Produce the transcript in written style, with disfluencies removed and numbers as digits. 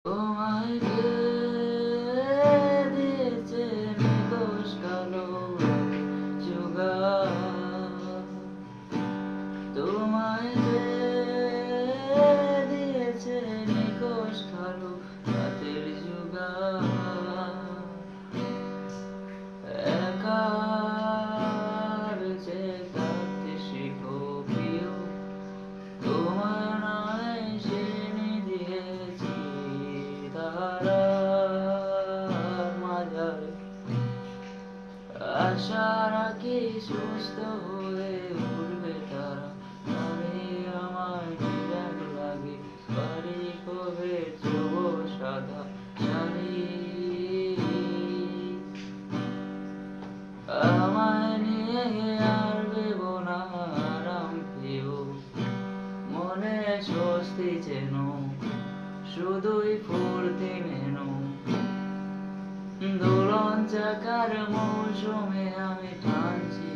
তোমায় কে দিয়েছে নিদোষ কালো জুগার? তোমায় কে দিয়েছে নিদোষ কালো রাতের জুগার? একার যে থাকতে শিখো প্রিয়, তোমার নয় চিনি দিয়েছি তারার মাঝারে। আশা রাখি সুস্থ হয়ে উঠবে তারা, তবে আমার বিরাট লাগে বাড়ি কবে যুব সাদা শাড়ি। আমায় নিয়ে আর ভেবো না, আরাম পেও মনে স্বস্তি যেন, শুধুই ফুর্তি মেনো। দোলন চাকার মৌসুমে আমি টানছি